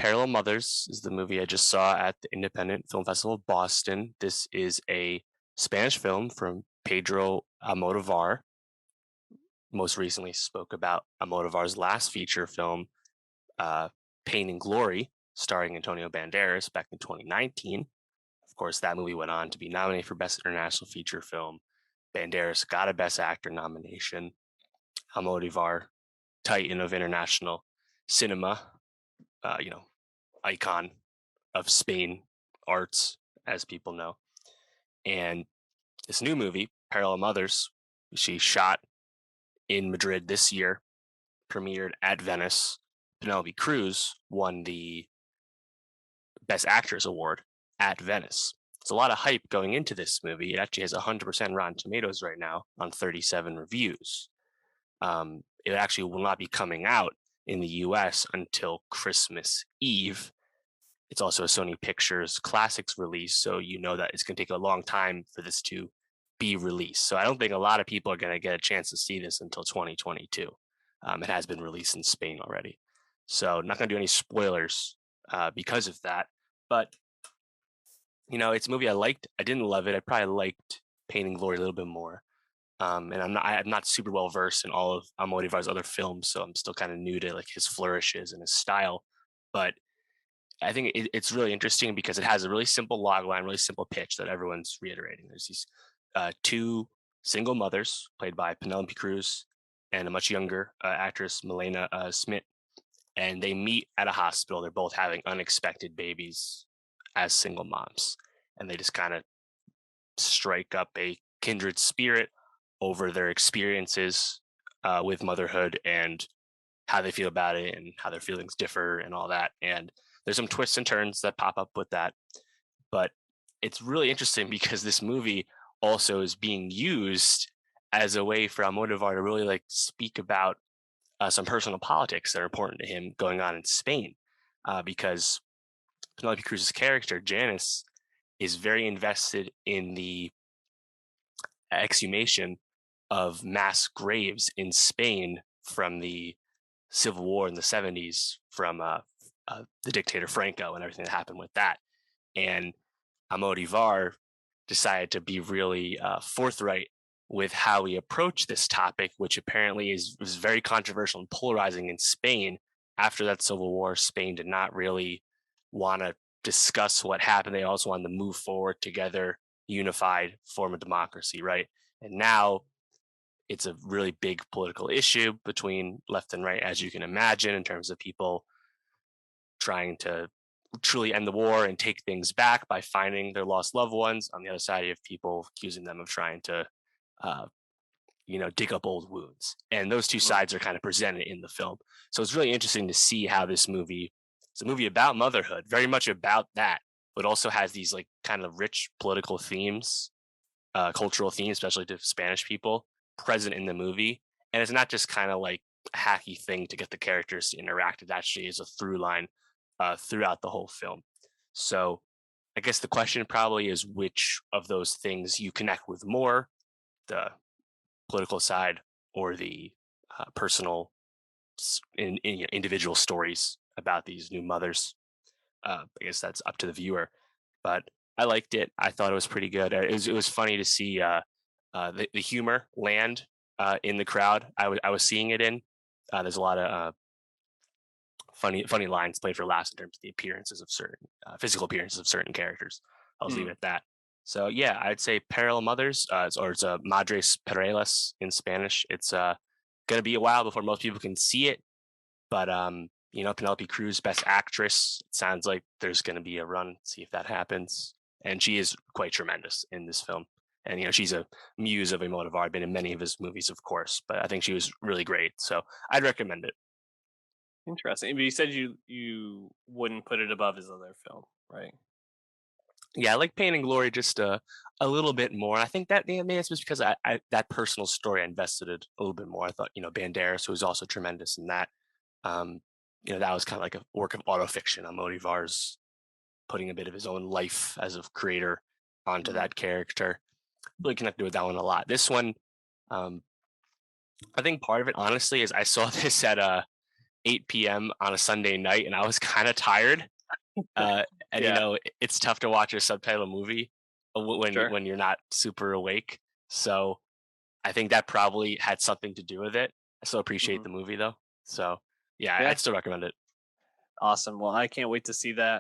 Parallel Mothers is the movie I just saw at the Independent Film Festival of Boston. This is a Spanish film from Pedro Almodovar. Most recently spoke about Almodovar's last feature film, uh, Pain and Glory, starring Antonio Banderas back in 2019. Of course, that movie went on to be nominated for Best International Feature Film. Banderas got a Best Actor nomination. Almodovar, titan of international cinema, uh, you know, icon of Spain arts, as people know. And this new movie, Parallel Mothers, she shot in Madrid this year, premiered at Venice. Penelope Cruz won the Best Actress award at Venice. There's a lot of hype going into this movie. It actually has 100% Rotten Tomatoes right now on 37 reviews. It actually will not be coming out in the US until Christmas Eve. It's also a Sony Pictures Classics release, so you know that it's going to take a long time for this to be released. So I don't think a lot of people are going to get a chance to see this until 2022. It has been released in Spain already. So not going to do any spoilers because of that. But, it's a movie I liked. I didn't love it. I probably liked Pain and Glory a little bit more. And I'm not super well versed in all of Almodovar's other films, so I'm still kind of new to like his flourishes and his style. But I think it's really interesting because it has a really simple log line, really simple pitch that everyone's reiterating. There's these two single mothers played by Penelope Cruz and a much younger actress, Milena Smith, and they meet at a hospital. They're both having unexpected babies as single moms, and they just kind of strike up a kindred spirit over their experiences with motherhood and how they feel about it and how their feelings differ and all that. And there's some twists and turns that pop up with that. But it's really interesting because this movie also is being used as a way for Almodovar to really like speak about some personal politics that are important to him going on in Spain. Because Penelope Cruz's character, Janice, is very invested in the exhumation of mass graves in Spain from the Civil War in the 70s from the dictator Franco and everything that happened with that. And Almodovar decided to be really forthright with how we approach this topic, which apparently was very controversial and polarizing in Spain. After that Civil War, Spain did not really want to discuss what happened. They also wanted to move forward together, unified form of democracy, right? And now it's a really big political issue between left and right, as you can imagine, in terms of people trying to truly end the war and take things back by finding their lost loved ones. On the other side, you have people accusing them of trying to, uh, dig up old wounds. And those two Mm. sides are kind of presented in the film. So it's really interesting to see how this movie is a movie about motherhood, very much about that, but also has these like kind of rich political themes, cultural themes, especially to Spanish people, present in the movie. And it's not just kind of like a hacky thing to get the characters to interact. It actually is a through line throughout the whole film. So I guess the question probably is which of those things you connect with more, the political side or the personal individual stories about these new mothers. I guess that's up to the viewer, but I liked it. I thought it was pretty good. It was funny to see the humor land in the crowd. I was seeing it in. There's a lot of funny lines played for laughs in terms of the appearances of certain physical appearances of certain characters. I'll just leave it Mm. at that. So yeah, I'd say Parallel Mothers, or it's a Madres Paralelas in Spanish. It's gonna be a while before most people can see it, but Penelope Cruz, Best Actress. It sounds like there's gonna be a run. See if that happens, and she is quite tremendous in this film. And she's a muse of Almodovar. Been in many of his movies, of course, but I think she was really great. So I'd recommend it. Interesting. But you said you wouldn't put it above his other film, right? Yeah, I like Pain and Glory just a little bit more. I think that maybe it's just because I that personal story I invested it a little bit more. I thought Banderas, who was also tremendous in that, um, that was kind of like a work of autofiction on Modivar's putting a bit of his own life as a creator onto Mm. that character. Really connected with that one a lot. This one, um, I think part of it, honestly, is I saw this at 8 p.m. on a Sunday night, and I was kind of tired. Uh, and Yeah, it's tough to watch a subtitle movie sure. when you're not super awake. So I think that probably had something to do with it. I still appreciate Mhm. the movie though. So yeah, Yeah, I'd still recommend it. awesome. Well, I can't wait to see that.